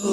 मेरी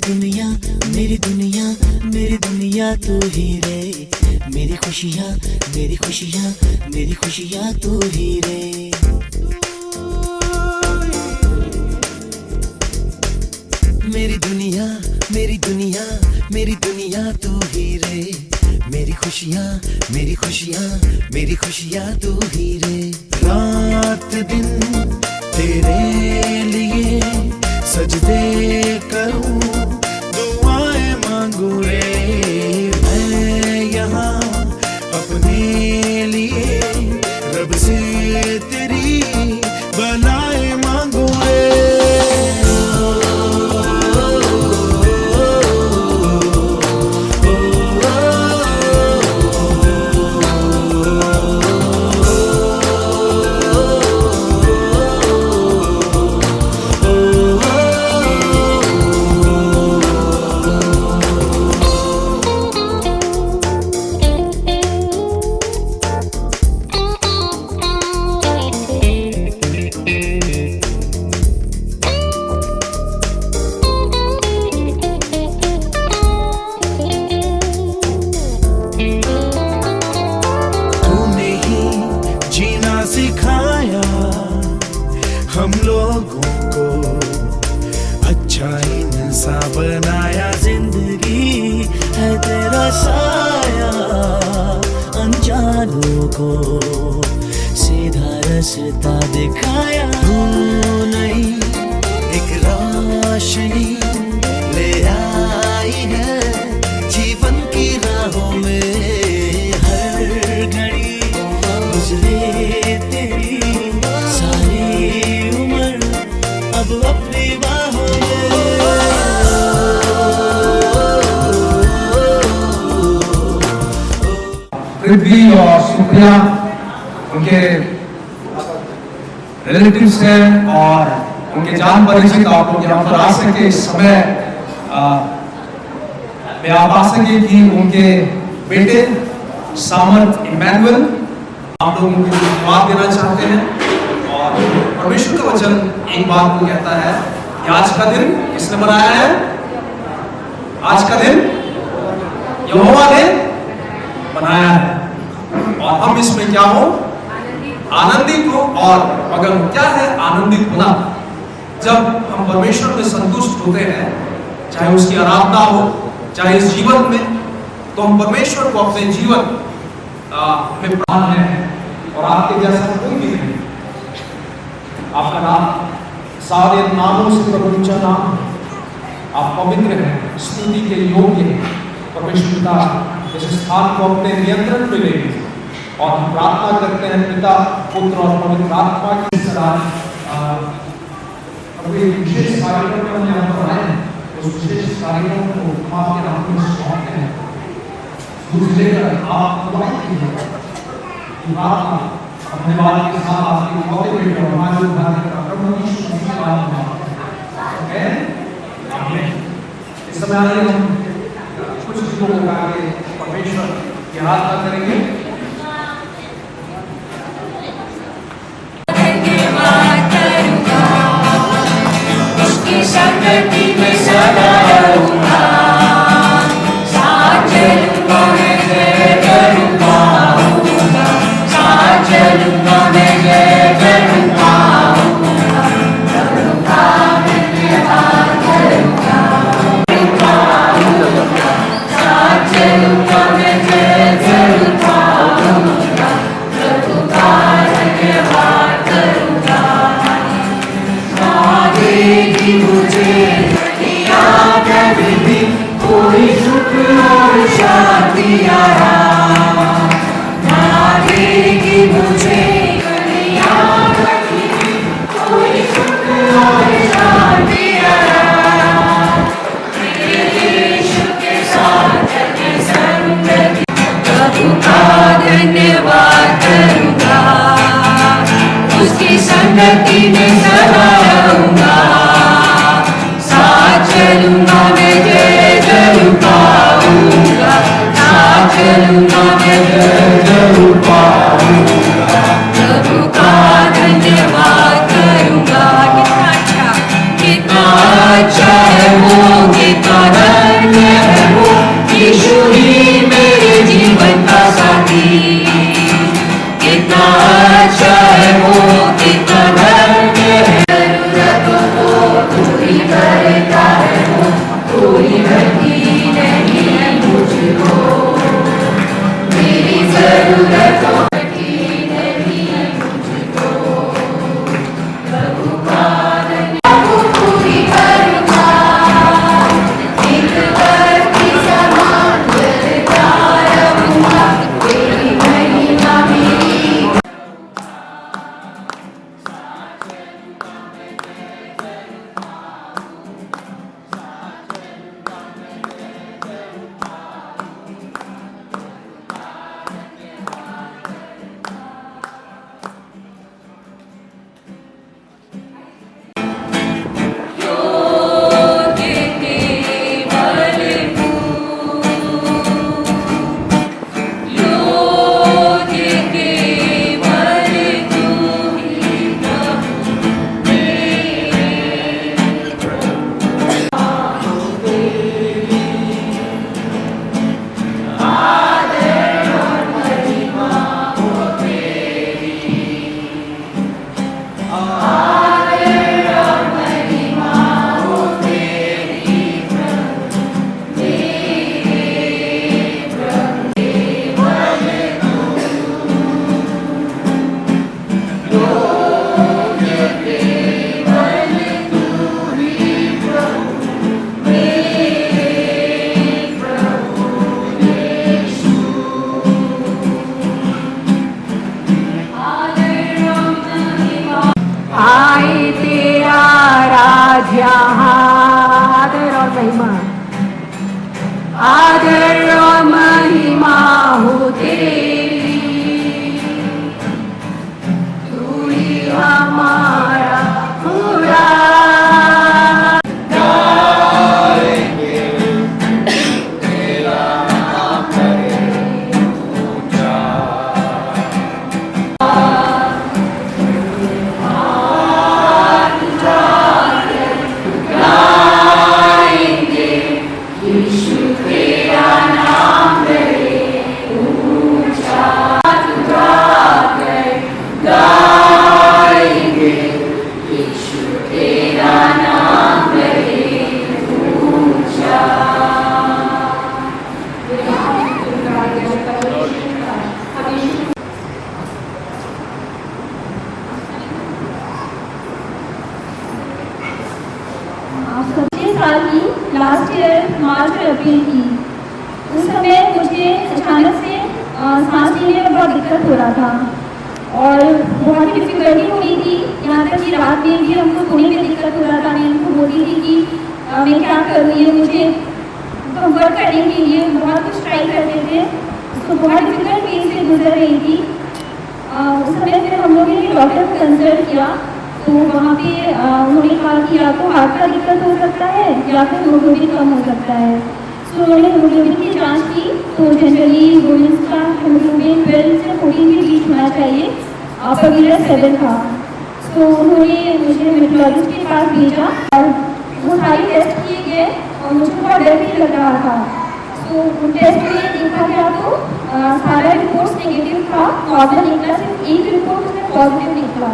दुनिया मेरी दुनिया मेरी दुनिया तू ही रे, मेरी खुशियाँ मेरी खुशियाँ मेरी खुशियाँ तू ही रे। मेरी दुनिया मेरी दुनिया मेरी दुनिया तू ही रे, मेरी खुशियाँ मेरी खुशियाँ मेरी खुशियाँ तू ही रे। रात दिन तेरे लिए सजदे करूं, दुआएं मांगू रे मैं यहाँ अपने लिए, रब से तेरी भलाएं मांगू रे। सिखाया हम लोगों को, अच्छा इंसान बनाया, जिंदगी है तेरा साया, अनजानों को सीधा रास्ता दिखाया। तू नहीं एक रोशनी ले आई है जीवन की राहों में, हर घड़ी गुजरे तेरी सारी उम्र अब अपनी बाहों में। पृथ्वी और सुप्रिया उनके रिलेटिव्स हैं और उनके जान परिचित आप लोग यहाँ पर आ सके इस समय में आप आ सके कि उनके बेटे सामर्थ इमैनुअल आप लोगों को धन्यवाद देना चाहते हैं। और परमेश्वर का वचन एक बात को कहता है कि आज का दिन किसने बनाया है? आज का दिन यहोवा ने बनाया है और हम इसमें क्या हो? आनंदित हो। और मगर क्या है आनंदित होना? जब हम परमेश्वर में संतुष्ट होते हैं, चाहे उसकी आराधना हो चाहे इस जीवन में, तो हम परमेश्वर को अपने जीवन में प्राण है और आपके जैसा कोई भी नहीं। आपका नाम सारे नामों से प्रभु ऊंचा नाम है, आप पवित्र हैं, स्तुति के योग्य हैं। परमेश्वर पिता इस स्थान को अपने नियंत्रण में ले लीजिए और हम प्रार्थना करते हैं पिता पुत्र और पवित्र आत्मा की सलाह। अभी विशेष कार्यक्रम में हम यहाँ पर आए हैं, उस विशेष कार्यक्रम को आपके नाम में सौंपते हैं। लेकर आप अपने बात के साथ आपकी मौके पर हमारे उद्धार का प्रभु यीशु मसीह का नाम है। आमीन। इस समय आइए हम कुछ चीजों को आगे परमेश्वर की आराधना करेंगे। उसकी संगति में सदा रहूंगा, साथ चलूंगा मैं, जय करूंगा, साथ चलूंगा मैं, जय करूंगा, करूंगा मैं प्यार करूंगा, साथ चलूंगा मैं, जय करूंगा, करूंगा मैं प्यार करूंगा। देगी मुझे दुनिया कभी भी कोई सुख और शांति आराम, ना देगी मुझे दुनिया कभी भी कोई सुख और शांति आराम। मेरे आदर और महिमा हो तेरी, तू ही हमारा खुदा। पिछले साल की लास्ट ईयर मार्च में अप्रैल की, उस समय मुझे अचानक से सांस लेने में बहुत दिक्कत हो रहा था और बहुत ही डिफिकल्टी हो रही थी। यहाँ तक कि रात में भी हमको सोने में दिक्कत हो रहा था। मैं उनको बोलती थी कि मैं क्या करूँ, ये मुझे कम्फर्ट करने के लिए बहुत कुछ ट्राई करते थे। तो बहुत डिफिकल्ट फेज से गुजर रही थी। उस समय फिर हम लोगों ने डॉक्टर को कंसल्ट किया, तो वहाँ पे उन्होंने कहा कि या तो हार्ट का दिक्कत हो सकता है या फिर हीमोग्लोबिन कम हो सकता है। तो उन्होंने हीमोग्लोबिन की जांच की, तो जनरली वुमेन्स का हीमोग्लोबिन 12 से 14 के बीच होना चाहिए, पर मेरा 7 था। तो उन्होंने मुझे हेमेटोलॉजिस्ट के पास भेजा और वो सारे टेस्ट किए गए और मुझे बहुत डर भी लग रहा था। तो टेस्ट में देखा गया तो सारा रिपोर्ट नेगेटिव था, नॉर्मल निकला, सिर्फ एक रिपोर्ट उसमें पॉजिटिव निकला।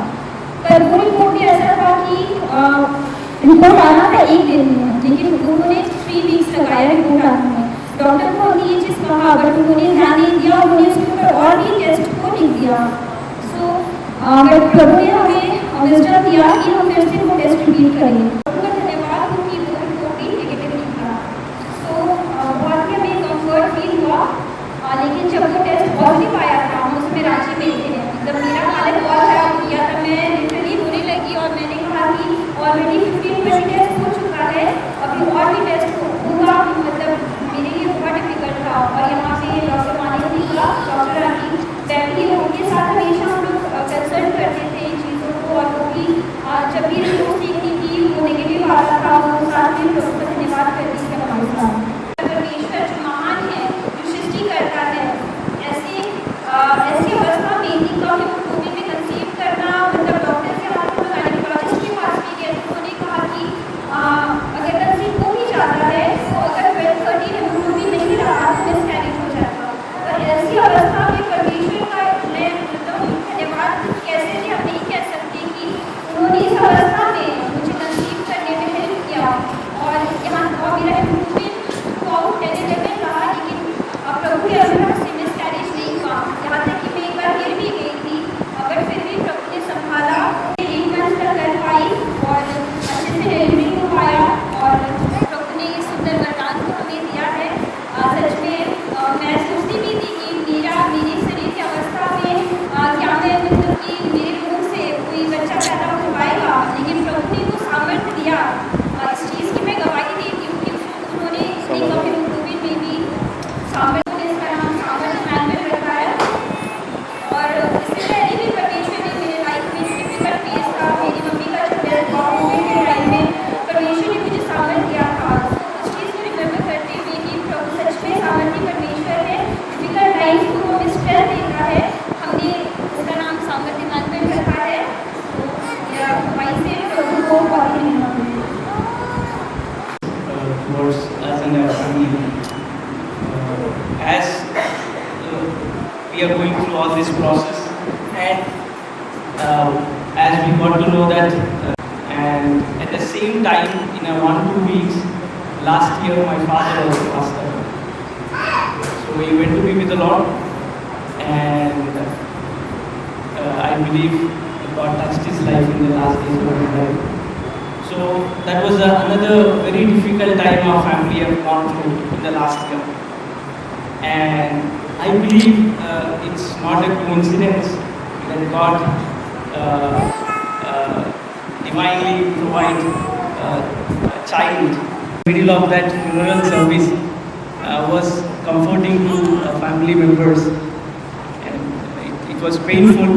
पर वो रिपोर्ट भी ऐसा था कि रिपोर्ट आना था एक दिन में, लेकिन उन्होंने 3 वीक्स लगाया रिपोर्ट आने में। डॉक्टर को हमने ये चीज़ कहा, बट उन्होंने ध्यान नहीं दिया, उन्होंने उसके ऊपर और भी टेस्ट को नहीं दिया। सो बट प्रभु ने हमें विजडम दिया कि हम फिर से वो टेस्ट रिपीट करें। प्रभु का धन्यवाद, उनकी वो रिपोर्ट भी नेगेटिव निकला। सो बहुत ही हमें कम्फर्ट फील हुआ। लेकिन जब वो टेस्ट पॉजिटिव आया था, हम उसमें रांची में थे, जब मेरा हालत बहुत खराब हो गया था, मैं लिटरली रोने लगी और मैंने कहा कि ऑलरेडी 15% टेस्ट हो चुका है, अभी और भी टेस्ट होगा, मतलब मेरे लिए बहुत डिफिकल्ट था। और यहाँ पे डॉक्टर मानिक का डॉक्टर आदि बैठी है, उनके साथ हमेशा हम लोग कंसल्ट करते थे इन चीज़ों को, और वो भी जब भी रिपोर्ट देखती थी वो नेगेटिव आ रहा था, वो साथ में लोगों का धन्यवाद करती थी हमारे साथ। परमेश्वर जो महान है, जो सृष्टि करता है, ऐसी अवस्था में इनका हीमोग्लोबिन में कंसीव करना, मतलब डॉक्टर के हाथ में गायनेकोलॉजिस्ट के पास भी गए, तो उन्होंने कहा कि अगर कंसीव हो ही जाता है तो अगर 12-13 हीमोग्लोबिन नहीं रहा तो मिसकैरेज हो जाता। और ऐसी अवस्था में परमेश्वर का मैं मतलब धन्यवाद कैसे भी हम नहीं कह सकते कि उन्होंने इस अवस्था में मुझे कंसीव करने में हेल्प किया। और यहाँ और मेरा हीमोग्लोबिन काउंट 10-11 रहा, लेकिन प्रभु के अनुग्रह से मिसकैरेज नहीं हुआ। यहाँ तक कि मैं एक बार गिर भी गई थी, बट फिर भी प्रभु ने संभाला, 1 मंथ तक कर पाई और अच्छे से डिलीवरी हो पाया। और प्रभु ने इस सुंदर वरदान को हमें दिया है। सच में मैं सोचती भी थी कि मेरी शरीर की अवस्था में क्या मैं मतलब कि मेरे मुँह से कोई बच्चा पैदा हो पाएगा, लेकिन प्रभु ने वो सामर्थ्य दिया। इस चीज़ की मैं गवाही देती हूँ कि उन्होंने हीमोग्लोबिन में भी सामर्थ्य, इसका नाम सामर्थ्य मैनुअल रखा है। और इससे पहले भी परमेश्वर ने मेरे लाइफ में डिफिकल्ट फेस था, मेरी मम्मी का जो डेथ हुआ वो मेरे लाइफ में परमेश्वर ने मुझे सामर्थ्य दिया था। उस चीज़ को रिमेम्बर करते हुए कि प्रभु सच में सामर्थ्य परमेश्वर है, डिफिकल्ट लाइफ को हमें स्ट्रेंथ देता है, हमने उसका नाम सामर्थ्य मैनुअल रखा है। वहीं से प्रभु को बहुत ही धन्यवाद। Towards us and our family. As we are going through all this process, and as we got to know that, and at the same time, in a 1-2 weeks, last year my father was passed away. So he went to be with the Lord, and I believe God touched his life in the last days of his life. So that was another very difficult time our family have gone through in the last year. And I believe it's not a coincidence that God divinely provide a child. In the middle of that funeral service, was comforting to family members, and it was painful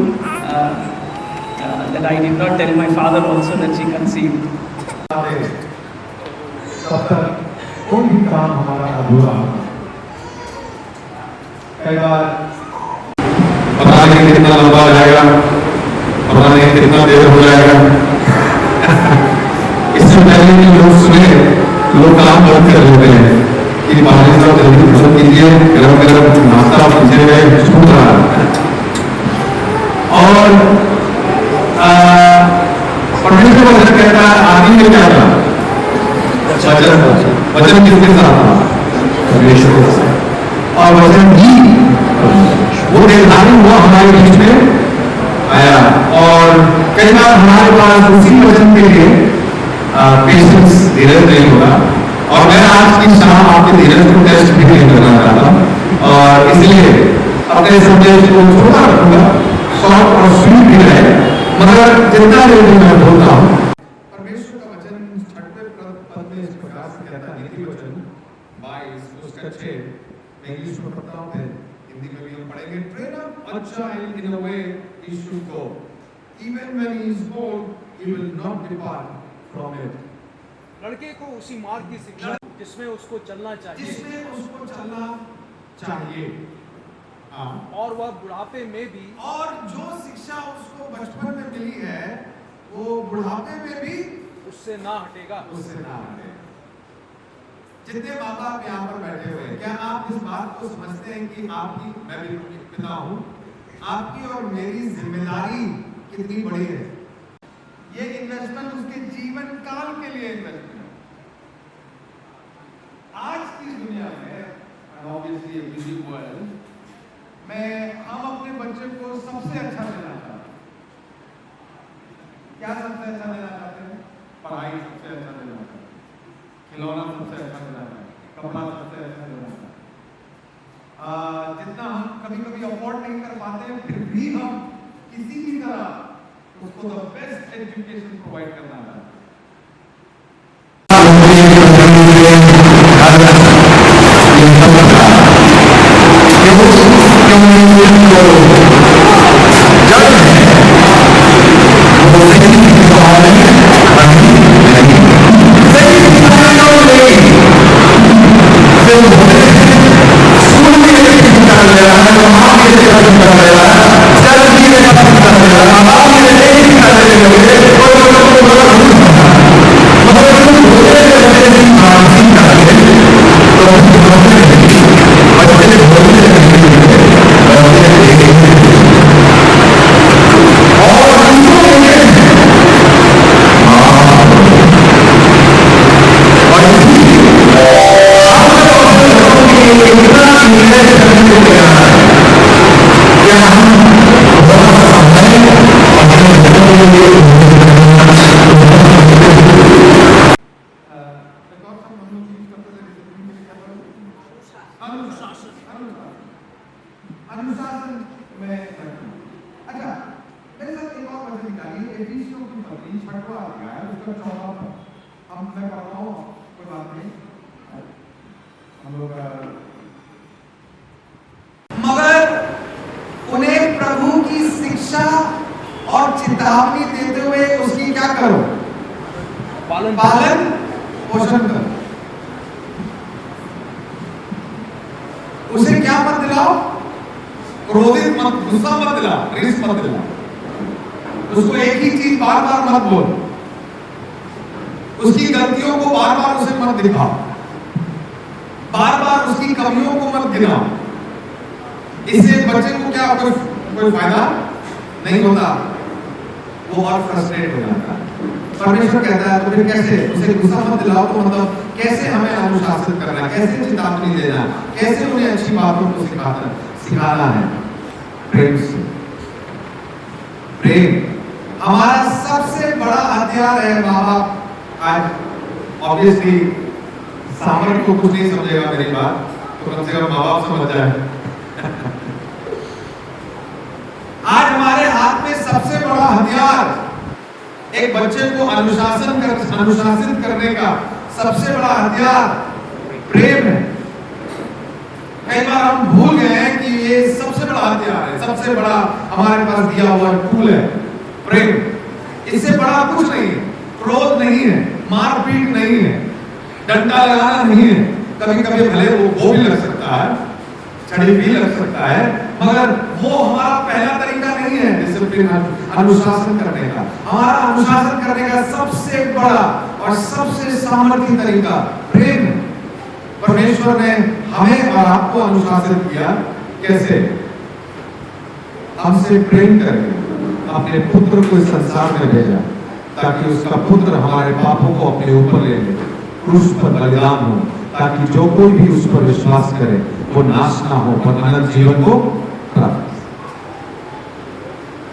that I did not tell my father also that she conceived. तब तक कोई भी काम हमारा अधूरा होगा। कई बार पता नहीं कितना लंबा जाएगा, पता नहीं कितना देर हो जाएगा। इससे पहले कि लोग सुने, लोग काम बंद कर देते हैं कि पानी साहब जल्दी खत्म कीजिए, गरम गरम नाश्ता पीछे छूट रहा है। और परमेश्वर वचन कहता है आदि में क्या था? वचन किसके साथ था? परमेश्वर के साथ। और वचन ही वो निर्धारित हुआ हमारे बीच में आया। और कई बार हमारे पास उसी वचन के लिए पेशेंस, धीरज नहीं होगा। और मैं आज की शाम आपके धीरज को टेस्ट भी नहीं करना चाहता, और इसलिए अपने संदेश को छोटा रखूंगा, शॉर्ट और स्वीट भी रहे, मगर जितना जल्दी मैं बोलता हूँ। परमेश्वर का वचन 6वें पद में इस प्रकार से कहता है, नीति वचन 22 उसका 6 मैं इंग्लिश में पढ़ता हूँ, फिर हिंदी में भी हम पढ़ेंगे। Train up a child in a way he should go, even when he is old he will not depart from it. लड़के को उसी मार्ग की शिक्षा जिसमें उसको चलना चाहिए, हाँ। और वह बुढ़ापे में भी, और जो शिक्षा उसको बचपन में मिली है वो बुढ़ापे में भी उससे ना हटेगा। उससे ना हटे। जितने माँ बाप यहाँ पर बैठे हुए हैं, क्या आप इस बात को समझते हैं कि आपकी, मैं भी पिता हूँ, आपकी और मेरी जिम्मेदारी कितनी बड़ी है? ये इन्वेस्टमेंट उसके जीवन काल के लिए इन्वेस्टमेंट। आज की दुनिया में ऑब्वियसली ए बिजी वर्ल्ड में हम अपने बच्चे को सबसे अच्छा देना चाहते हैं। क्या सबसे अच्छा देना चाहते हैं? पढ़ाई सबसे अच्छा देना चाहते हैं, खिलौना सबसे अच्छा देना चाहते हैं, कपड़ा सबसे अच्छा देना चाहते हैं। जितना हम कभी कभी अफोर्ड नहीं कर पाते हैं, फिर भी हम किसी भी तरह उसको द बेस्ट एजुकेशन प्रोवाइड करना चाहते हैं। अनुशासन में अच्छा, मेरे साथ एक और वचन निकालिए, एफिसियों की पत्री 6वां अध्याय उसका 14वां पद। हम मैं पढ़ता हूँ, कोई बात नहीं, हम लोग मगर उन्हें प्रभु की शिक्षा और चेतावनी देते हुए उसकी क्या करो? पालन पोषण करो। उसे क्या मत दिलाओ? क्रोधित मत, गुस्सा मत दिलाओ, रिस मत दिलाओ। उसको एक ही चीज बार बार मत बोल, उसकी गलतियों को बार बार उसे मत दिखाओ, बार बार उसकी कमियों को मत गिनाओ। इससे बच्चे को क्या कोई फायदा नहीं होता, वो और फ्रस्ट्रेट हो जाता है। परमेश्वर कहता है तो फिर कैसे? उसे गुस्सा मत दिलाओ, तो मतलब कैसे हमें अनुशासित करना है, कैसे चेतावनी देना, कैसे उन्हें अच्छी बातों को सिखाना है? प्रेम से। प्रेम हमारा सबसे बड़ा हथियार है। माँ बाप आज ऑब्वियसली सामर्थ को कुछ नहीं समझेगा मेरी बात, तो कम से कम माँ बाप समझ जाए। आज हमारे हाथ में सबसे बड़ा हथियार एक बच्चे को अनुशासित करने का सबसे बड़ा हथियार प्रेम है। कई बार हम भूल गए हैं कि ये सबसे बड़ा हथियार है, सबसे बड़ा हमारे पास दिया हुआ टूल है प्रेम। इससे बड़ा कुछ नहीं है, क्रोध नहीं है, मारपीट नहीं है, डंडा लगाना नहीं है। कभी कभी भले वो भी लग सकता है, छड़ी भी लग सकता है, मगर वो हमारा पहला तरीका नहीं है डिसिप्लिन अनुशासन करने का। हमारा अनुशासन करने का सबसे बड़ा और सबसे सामर्थ्य तरीका प्रेम है। परमेश्वर ने हमें और आपको अनुशासित किया कैसे? हमसे प्रेम करके अपने पुत्र को इस संसार में भेजा ताकि उसका पुत्र हमारे पापों को अपने ऊपर ले ले, क्रूस पर बलिदान हो, ताकि जो कोई भी उस पर विश्वास करे वो नाश ना हो पर अनंत जीवन को प्राप्त।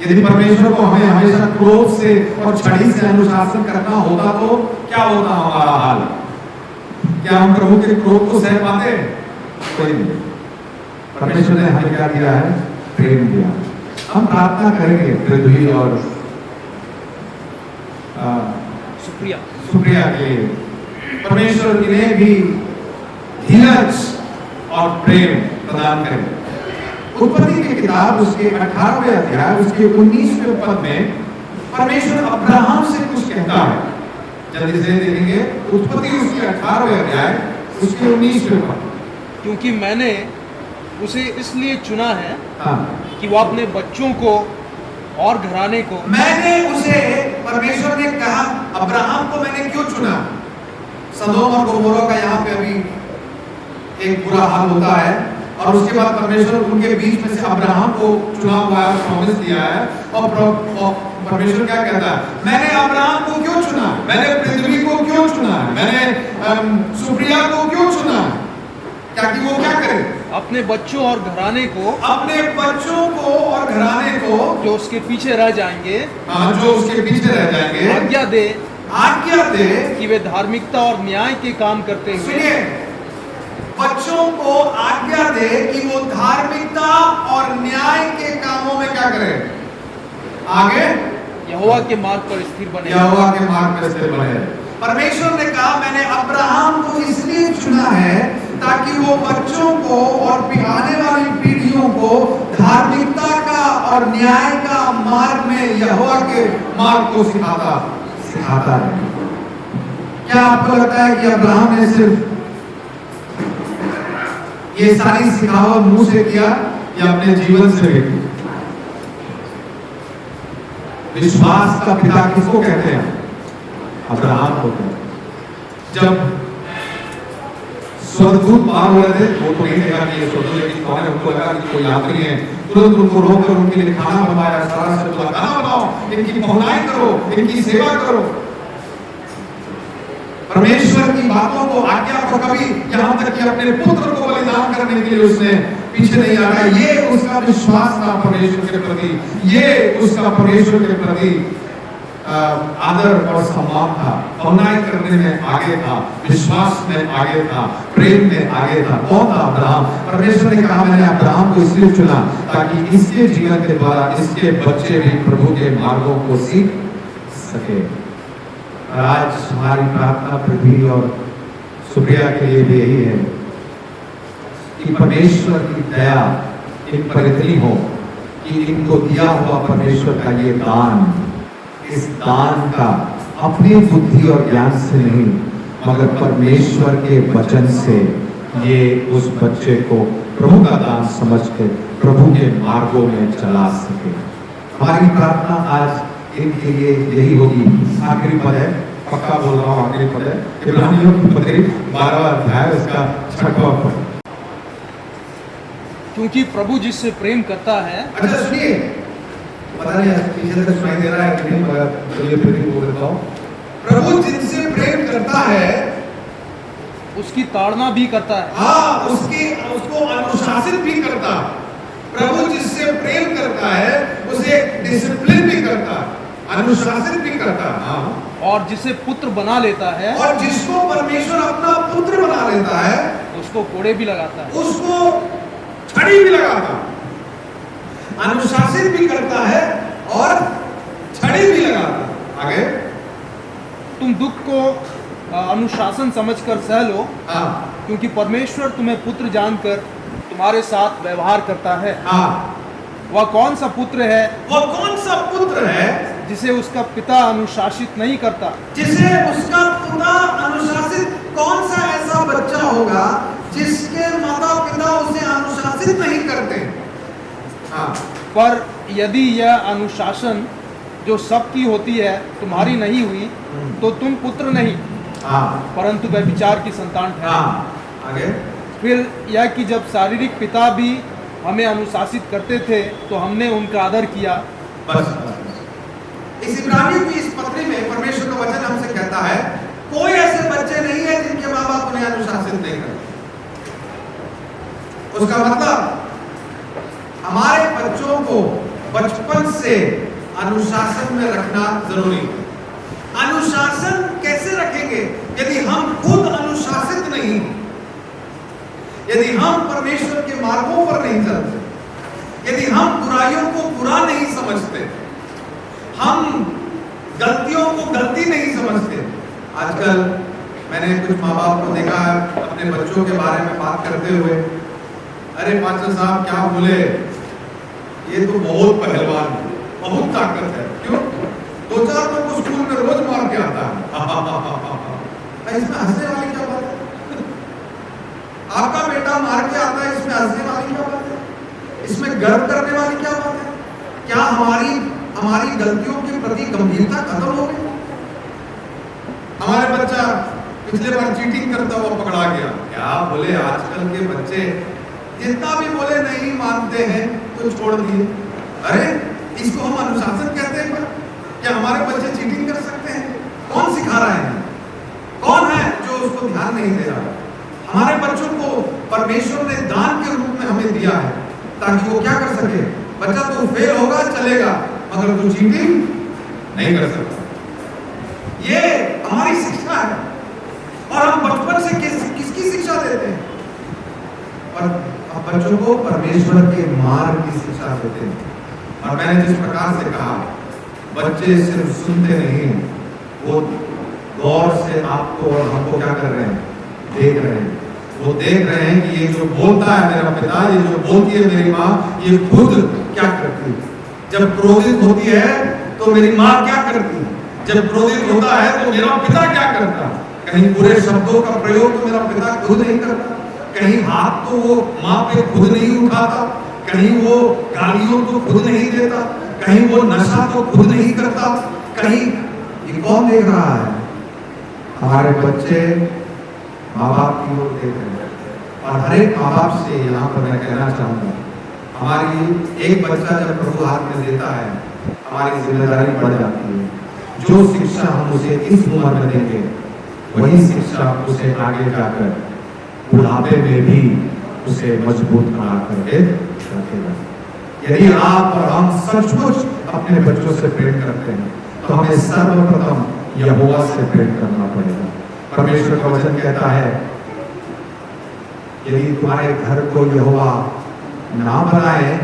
यदि परमेश्वर को हमें हमेशा क्रोध से और छड़ी से अनुशासन करना होता तो क्या होता हमारा हाल? क्या हम प्रभु के क्रोध को सह पाते? कोई नहीं। परमेश्वर ने हमें क्या दिया है? प्रेम दिया। हम प्रार्थना करेंगे पृथ्वी और सुप्रिया के लिए। परमेश्वर इन्हें भी धीरज और प्रेम प्रदान करें। उत्पत्ति की किताब उसके 18वें अध्याय उसके 19वें पद में परमेश्वर अब्राहम से कुछ कहता है। जल्दी से देखेंगे उत्पत्ति उसके 18वें अध्याय उसके 19वें पद। क्योंकि मैंने उसे इसलिए चुना है हाँ। कि वो अपने बच्चों को और घराने को, मैंने उसे, परमेश्वर ने कहा अब्राहम को मैंने क्यों चुना? सदोम और गोमोरा का यहाँ पे अभी एक बुरा हाल होता है और उसके बाद परमेश्वर उनके बीच में से अब्राहम को चुना हुआ है, प्रॉमिस दिया है। और परमेश्वर क्या कहता है? मैंने अब्राहम को क्यों चुना? मैंने पृथ्वी को क्यों चुना? मैंने सुप्रिया को क्यों चुना? ताकि वो क्या करे? अपने बच्चों और घराने को, अपने बच्चों को और घराने को जो उसके पीछे रह जाएंगे, जो उसके पीछे रह जाएंगे, आज्ञा दे कि वे धार्मिकता और न्याय के काम करते हुए, सुनिए, बच्चों को आज्ञा दे कि वो धार्मिकता और न्याय के कामों में क्या करें? आगे यहोवा के मार्ग पर स्थिर बने। यहोवा के मार्ग पर स्थिर बने। परमेश्वर ने कहा मैंने अब्राहम को इसलिए चुना है ताकि वो बच्चों को और आने वाली पीढ़ियों को धार्मिकता का और न्याय का मार्ग में यहोवा के मार्ग को सिखाता है। क्या आपको लगता है कि अब्राहम ने सिर्फ ये सारी सिखावट मुंह से किया या अपने जीवन से भी? विश्वास का पिता किसको कहते हैं? अब्राहम को कहते हैं। जब स्वर्गदूत पार हो रहे थे, वो तो नहीं देखा कि ये स्वर्गदूत, लेकिन कौन है? उनको लगा कि कोई यात्री है। तुरंत उनको रोककर उनके लिए खाना बनवाया। सारा से बोला खाना बनाओ, इनकी पहुनाई करो, इनकी सेवा करो। परमेश्वर की बातों को, आज्ञा को कभी यहाँ तक कि अपने पुत्र को बलिदान करने के लिए उसने पीछे नहीं आ रहा। ये उसका विश्वास था परमेश्वर के प्रति, ये उसका परमेश्वर के प्रति आदर और सम्मान था। पहुनाई करने में आगे था, विश्वास में आगे था, प्रेम में आगे था। कौन था? अब्राहम। परमेश्वर ने कहा मैंने अब्राहम को इसलिए चुना ताकि इसके जीवन के द्वारा इसके बच्चे भी प्रभु के मार्गों को सीख सके। आज हमारी प्रार्थना पृथ्वी और सुप्रिया के लिए भी यही है कि परमेश्वर की दया इन पर इतनी हो कि इनको दिया हुआ परमेश्वर का ये दान, इस दान का अपनी बुद्धि और ज्ञान से नहीं मगर परमेश्वर के वचन से ये उस बच्चे को प्रभु का दान समझ के प्रभु के मार्गों में चला सके। हमारी प्रार्थना आज इनके लिए यही होगी। आखिरी पद है, पक्का बोल रहा हूँ, आखिरी पद है इब्रानियों की पत्री 12वां अध्याय उसका 6वां पद। क्योंकि प्रभु जिससे प्रेम करता है, अच्छा सुनिए, पता नहीं पीछे तक सुनाई दे रहा है कि नहीं, मगर चलिए फिर भी बोल देता हूँ। प्रभु जिनसे प्रेम करता है उसकी ताड़ना भी करता है। हाँ, उसको अनुशासित भी करता। प्रभु जिससे प्रेम करता है उसे डिसिप्लिन भी करता, अनुशासित भी करता। हाँ। और जिसे पुत्र बना लेता है, और जिसको परमेश्वर अपना पुत्र बना लेता है उसको कोड़े भी लगाता है, उसको छड़ी भी लगाता, अनुशासित भी करता है और छड़ी भी लगाता। आगे तुम दुख को अनुशासन समझकर सह लो, हाँ। क्योंकि परमेश्वर तुम्हें पुत्र जानकर तुम्हारे साथ व्यवहार करता है, हाँ, वह कौन सा पुत्र है वो कौन सा पुत्र है जिसे उसका पिता अनुशासित नहीं करता? जिसे उसका पिता अनुशासित, कौन सा ऐसा बच्चा होगा जिसके माता पिता उसे अनुशासित नहीं करते? हाँ, पर यदि यह अनुशासन जो सबकी होती है तुम्हारी नहीं हुई, तो तुम पुत्र नहीं हाँ, परंतु व्यभिचार की संतान ठहरे। हाँ, आगे। फिर यह कि जब शारीरिक पिता भी हमें अनुशासित करते थे तो हमने उनका आदर किया। बस इस इब्रानियों की इस पत्री में परमेश्वर का वचन हमसे कहता है, कोई ऐसे बच्चे नहीं है जिनके माँ बाप उन्हें अनुशासित नहीं करते। उसका मतलब हमारे बच्चों को बचपन से अनुशासन में रखना जरूरी है। अनुशासन कैसे रखेंगे? यदि हम खुद अनुशासित नहीं, यदि हम परमेश्वर के मार्गों पर नहीं चलते, यदि हम बुराइयों को बुरा नहीं समझते, हम गलतियों को गलती नहीं समझते। आजकल मैंने कुछ माँ बाप को देखा है अपने बच्चों के बारे में बात करते हुए, अरे पास्टर साहब क्या बोले, ये तो बहुत पहलवान है, बहुत ताकत है। क्यों? 2-4 लोग को स्कूल में रोज मार के आता है। इसमें हंसने वाली क्या बात है? आपका बेटा मार के आता है, इसमें हंसने वाली क्या बात है? इसमें गर्व करने वाली क्या बात है? क्या हमारी गलतियों के प्रति गंभीरता खत्म हो गई? हमारे बच्चा पिछले बार चीटिंग करता हुआ पकड़ा गया, क्या बोले आजकल के बच्चे जितना भी बोले नहीं मानते हैं तो छोड़ दिए। अरे इसको हम अनुशासन कहते हैं क्या? क्या हमारे बच्चे चीटिंग कर सकते हैं? कौन सिखा रहा है? कौन है जो उसको ध्यान नहीं दे रहा? हमारे बच्चों को परमेश्वर ने दान के रूप में हमें दिया है ताकि वो क्या कर सके। बच्चा तो फेल होगा चलेगा, मगर तू चीटिंग नहीं कर सकता। ये हमारी शिक्षा है और हम बचपन से किसकी शिक्षा देते हैं? और बच्चों को परमेश्वर के मार्ग की शिक्षा देते हैं। और मैंने जिस प्रकार से कहा, बच्चे सिर्फ सुनते नहीं, वो गौर से आपको और हमको क्या कर रहे हैं? देख रहे हैं। वो देख रहे हैं कि ये जो बोलता है मेरा पिता, ये जो बोलती है मेरी माँ, ये खुद क्या करती है। जब क्रोधित होती है तो मेरी माँ क्या करती है, जब क्रोधित होता है तो मेरा पिता क्या करता है। कहीं बुरे शब्दों का प्रयोग तो मेरा पिता खुद नहीं करता, कहीं हाथ तो वो माँ पे खुद नहीं उठाता, कहीं वो गालियों तो खुद नहीं देता, कहीं वो नशा तो खुद नहीं करता, कहीं ये कौन देख रहा है? हमारे बच्चे माँ बाप की ओर देख रहे हैं। और हर एक माँ बाप से यहाँ पर मैं कहना चाहूँगा, हमारी एक बच्चा जब प्रभु हाथ में देता है, हमारी जिम्मेदारी बढ़ जाती है। जो शिक्षा हम उसे इस उम्र में देंगे, वही शिक्षा उसे आगे जाकर बुढ़ापे में भी उसे मजबूत खड़ा करके रखेगा। यदि आप और हम सचमुच अपने बच्चों से प्रेम करते हैं तो हमें सर्वप्रथम यहोवा से प्रेम करना पड़ेगा। परमेश्वर का वचन कहता है, यदि तुम्हारे घर को यहोवा ना बनाए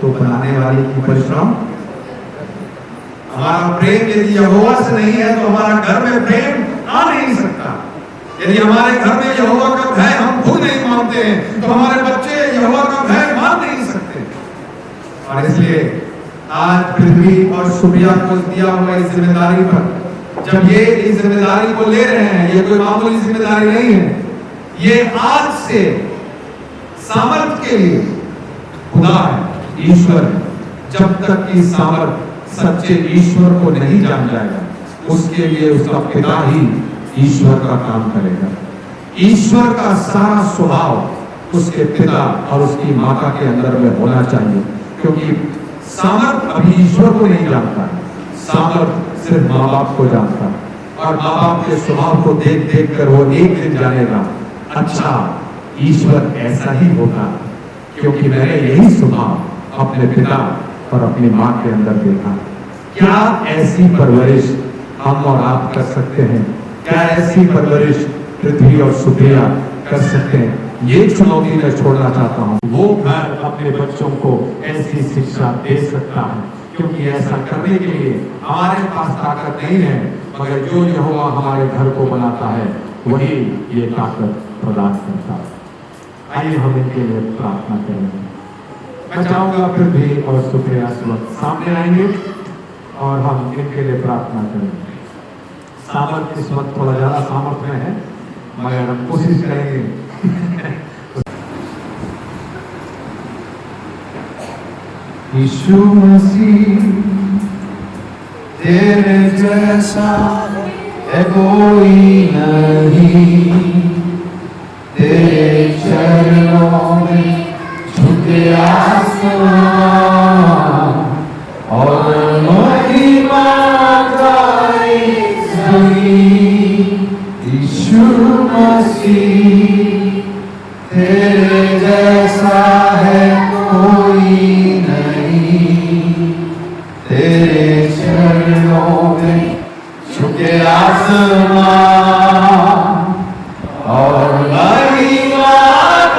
तो बनाने वाले की परिश्रम। हमारा प्रेम यदि यहोवा से नहीं है तो हमारा घर में प्रेम आ नहीं सकता। यदि हमारे घर में यहोवा का भय हम खुद नहीं मानते हैं तो हमारे बच्चे यहोवा का भय मान नहीं सकते। और इसलिए आज पृथ्वी और सुबिया को दिया हुआ इस जिम्मेदारी पर, जब ये इस जिम्मेदारी को ले रहे हैं, ये कोई मामूली जिम्मेदारी नहीं है, ये आज से सामर्थ के लिए खुदा है, ईश्वर है। जब तक कि सामर्थ सच्चे ईश्वर को नहीं जान जाएगा, उसके लिए उसका पिता ही ईश्वर का काम करेगा। ईश्वर का सारा स्वभाव उसके पिता और उसकी माता के अंदर में होना चाहिए, क्योंकि सामर्थ अभी ईश्वर को नहीं जानता है, सामर्थ सिर्फ माँ बाप को जानता है। और माँ बाप के स्वभाव को देख देख कर वो एक दिन जानेगा, अच्छा ईश्वर ऐसा ही होगा, क्योंकि मैंने यही स्वभाव अपने पिता और अपनी माँ के अंदर देखा। क्या ऐसी परवरिश हम और आप कर सकते हैं? क्या ऐसी परवरिश पृथ्वी और सुप्रिया कर सकते हैं? ये चुनौती मैं छोड़ना चाहता हूँ। वो घर अपने बच्चों को ऐसी शिक्षा दे सकता है, क्योंकि ऐसा करने के लिए हमारे पास ताकत नहीं है, मगर जो यहोवा हमारे घर को बनाता है वही ये ताकत प्रदान करता है। आइए हम इनके लिए प्रार्थना करेंगे। मैं चाहूंगा पृथ्वी और सुप्रिया इस वक्त सामने आएंगे और हम इनके लिए प्रार्थना करेंगे। सामर्थ इस वक्त थोड़ा ज्यादा सामर्थ्य में है, मगर हम कोशिश करेंगे। यीशु मसीह तेरे जैसा है कोई नहीं, तेरे चरणों में झुके आसमां और महिमा गाए जमीन। यीशु मसीह तेरे जैसा है कोई नहीं, तेरे चरणों में झुके आसमां और महिमा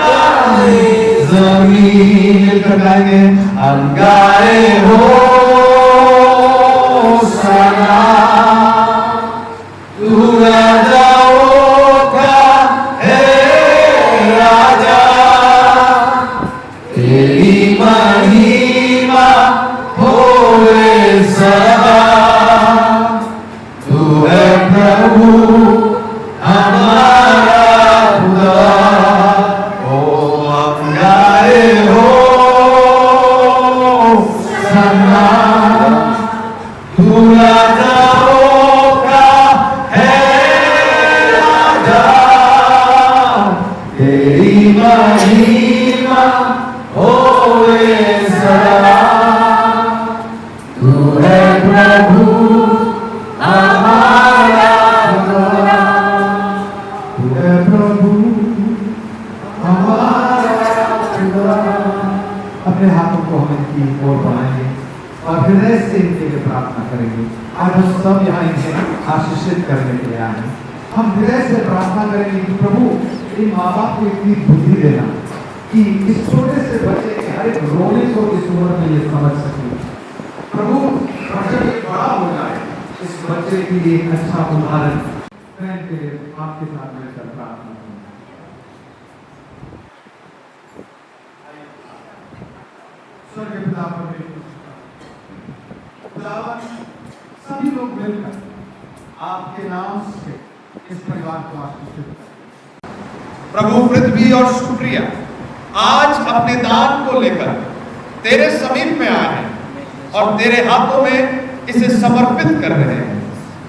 गाए जमीन। मिलकर गाएंगे, हम गाए हो सना, तू राजाओं का है राजा, तेरी महिमा होए सदा। तू है प्रभु हमारा खुदा, ओ हम गाए हो सना, तू राजाओं का है राजा, तेरी महिमा होए सदा। तू है प्रभु हमारा खुदा, तू है प्रभु हमारा खुदा। अपने हाथों को हम इनकी ओर बढ़ाएंगे और हृदय से इनके लिए प्रार्थना करेंगे। आज हम सब यहाँ इन्हें आशीषित करने के लिए आए हैं। हम हृदय से प्रार्थना करेंगे कि प्रभु इन माँ बाप को इतनी बुद्धि देना कि इस छोटे से बच्चे के हर एक रोने को इस उम्र में ये समझ सके। प्रभु जब ये बड़ा हो जाए, इस बच्चे के लिए एक अच्छा उदाहरण मैं इनके लिए आपके साथ मिलकर प्रार्थना करूंगा। स्वर्गीय पिता परमेश्वर, सभी लोग मिलकर आपके नाम से इस परिवार को आशीषित करें। प्रभु पृथ्वी और सुप्रिया आज अपने दान को लेकर तेरे समीप में आए हैं और तेरे हाथों में इसे समर्पित कर रहे हैं।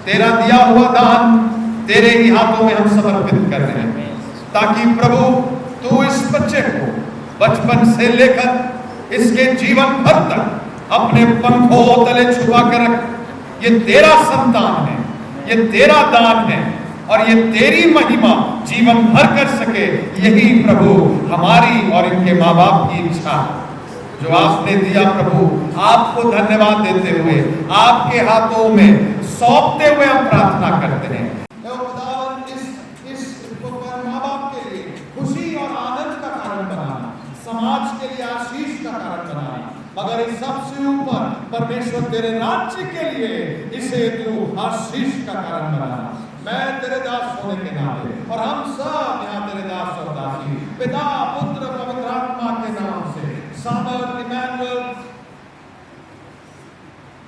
तेरा दिया हुआ दान तेरे ही हाथों में हम समर्पित कर रहे हैं, ताकि प्रभु तू इस बच्चे को बचपन से लेकर इसके जीवन भर तक अपने पंखों तले छुपा कर रख। ये तेरा संतान है, ये तेरा दान है और ये तेरी महिमा जीवन भर कर सके, यही प्रभु हमारी और इनके माँ बाप की इच्छा जो आपने दिया। प्रभु आपको धन्यवाद देते हुए आपके हाथों में सौंपते हुए हम प्रार्थना करते हैं। इस माँ बाप के लिए खुशी और आनंद का कारण बनाना, समाज के लिए आशीष का कारण बनाना, मगर इस सबसे ऊपर परमेश्वर तेरे राज्य के लिए इसे तू आशीष का कारण बनाना। मैं तेरे दास होने के नाते और हम सब यहाँ तेरे दास और दासी पिता पुत्र पवित्र आत्मा के नाम से सामर्थ इमैनुअल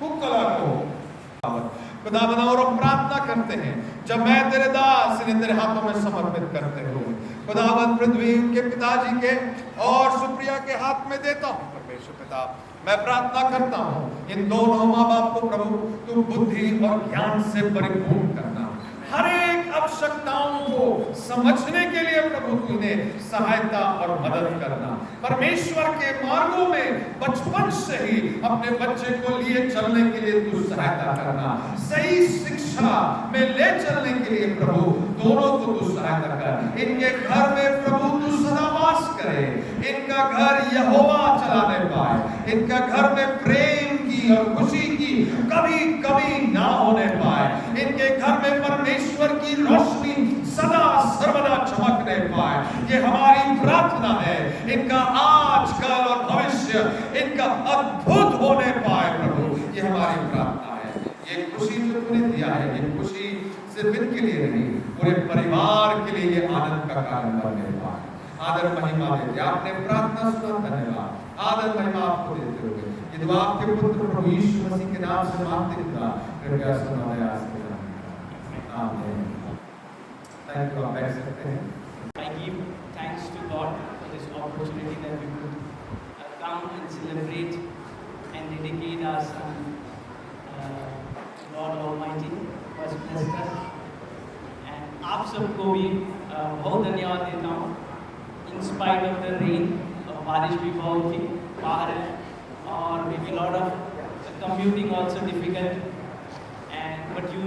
कुकला को खुदा बनाओ और प्रार्थना करते हैं। जब मैं तेरे दास इन्हें तेरे हाथों में समर्पित करते हुए खुदावन पृथ्वी उनके पिताजी के और सुप्रिया के हाथ में देता हूँ। परमेश्वर पिता, मैं प्रार्थना करता हूँ इन दोनों माँ बाप को प्रभु तू बुद्धि और ज्ञान से परिपूर्ण करना, हर एक आवश्यकताओं को समझने के लिए प्रभु तू इन्हें सहायता और मदद करना। परमेश्वर के मार्गों में बचपन से ही अपने बच्चे को लिए चलने के लिए तू सहायता करना, सही शिक्षा में ले चलने के लिए प्रभु दोनों को तू सहायता कर। इनके घर में प्रभु तू सदा वास करे, इनका घर यहोवा चलाने पाए, इनका घर में प्रेम की और खुशी की कभी कभी ना होने पाए, इनके घर में परमेश्वर की रोशनी सदा सर्वदा चमकने पाए। ये हमारी प्रार्थना है, इनका आज कल और भविष्य इनका अद्भुत होने पाए। प्रभु ये हमारी प्रार्थना है। ये खुशी जो तूने दिया है, ये खुशी सिर्फ इनके लिए नहीं, पूरे परिवार के लिए ये आनंद का कारण बनने पाए। आदर महिमा देते। आपने प्रार्थना सुना, धन्यवाद। आदर महिमा आपको देते हुए ये दुआ आपके पुत्र प्रभु यीशु मसीह के नाम से मांगते खुदा, कृपया सुनो दया से। आमीन। Thank you. आप बैठ सकते हैं। I give thanks to God for this opportunity that we could come and celebrate and dedicate our son, Lord Almighty was blessed us. And आप सबको भी बहुत धन्यवाद देता हूँ। In spite of the rain, बारिश भी बहुत थी, बाहर है, और maybe a lot of commuting also difficult, and but you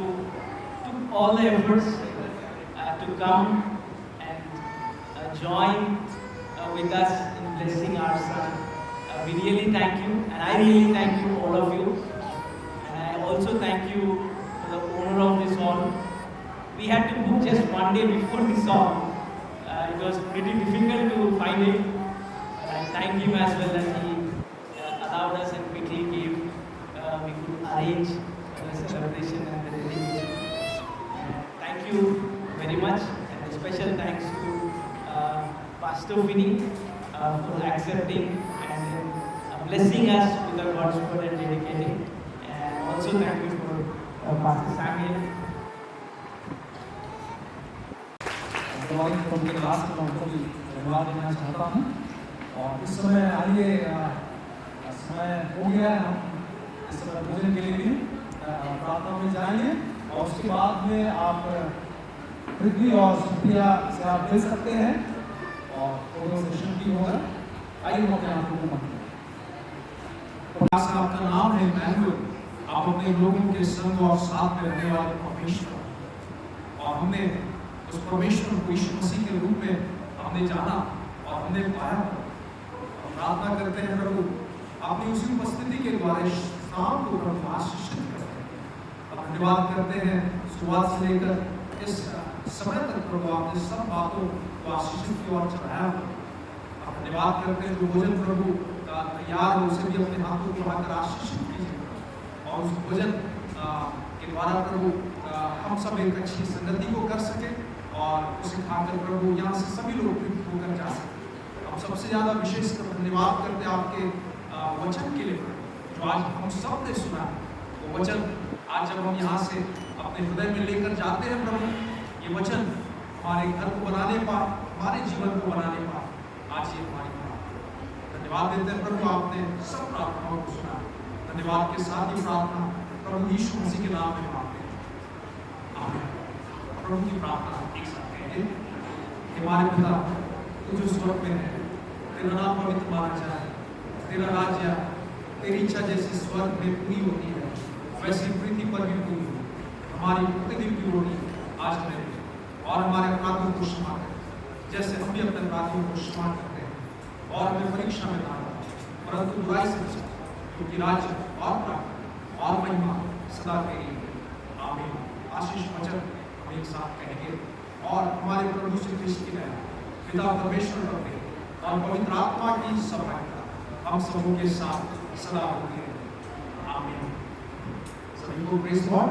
took all the efforts to come and join with us in blessing our son. We really thank you, and I really thank you, all of you. And I also thank you for the owner of this hall. We had to book just one day before the song. It was pretty difficult to find it. I thank him as well that he allowed us and quickly gave. We could arrange the celebration and the dedication. Thank you very much, and a special thanks to Pastor Vinny for accepting and blessing us with the God's word and dedicating. And also thank you for Pastor Samuel. उनके दास को उनको भी धन्यवाद देना चाहता हूँ। और इस समय आइए, समय हो गया है, हम इस समय भोजन के लिए भी प्रार्थना में जाएंगे, और उसके बाद में आप पृथ्वी और सुप्रिया से आप मिल सकते हैं और दोनों सेशन भी होगा। आइए हम अपने आप को आपका नाम है इमैनुएल, आप अपने लोगों के संग और साथ में रहने वाले परमेश्वर, और हमने उस परमेश्वर को यीशु मसीह के रूप में हमने जाना और हमने पाया। और प्रार्थना करते हैं प्रभु, अपनी उसी उपस्थिति के द्वारा शाम को प्रभु आशीषित करते हैं। अब धन्यवाद करते हैं, शुरुआत से लेकर इस समय तक प्रभु आपने सब बातों को आशीषित की ओर चढ़ाया। अब धन्यवाद करते हैं, जो भोजन प्रभु का तैयार हो उसे भी अपने हाथों को बढ़ाकर आशीषित कीजिए, और उस भोजन के द्वारा प्रभु हम सब एक अच्छी संगति को कर सके, और उसे खाकर प्रभु यहाँ से सभी लोग तृप्त होकर जा सके। हम सबसे ज़्यादा विशेष धन्यवाद करते हैं आपके वचन के लिए, जो आज हम सब ने सुना। वो वचन आज जब हम यहाँ से अपने हृदय में लेकर जाते हैं प्रभु, ये वचन हमारे घर को बनाने पाए, हमारे जीवन को बनाने पाए, आज ये हमारी धन्यवाद देते हैं प्रभु, आपने सब प्रार्थनाओं को सुना। धन्यवाद के साथ ही प्रार्थना प्रभु यीशु मसीह के नाम में मांगते हैं, आमीन। प्रभु की प्रार्थना एक साथ कहेंगे। हमारे पिता तू जो स्वर्ग में है, तेरा नाम पवित्र माना जाए, तेरा राज्य आए, तेरी इच्छा जैसे स्वर्ग में पूरी होती है वैसे पृथ्वी पर भी पूरी हो। हमारी प्रतिदिन की रोटी आज हमें दे, और हमारे अपराधों को क्षमा कर जैसे हम भी अपने अपराधियों को क्षमा करते हैं, और हमें परीक्षा में ना डालो, परंतु बुराई से बचा, क्योंकि राज्य और प्राप्त और महिमा सदा तेरी है, आमीन। आशीष वचन हम एक साथ कहेंगे, और हमारे प्रभु श्री कृष्ण की दया, पिता परमेश्वर का प्रेम और पवित्र आत्मा की सहायता हम सबों के साथ सदा होती है, आमीन। सभी को प्रेज़ गॉड।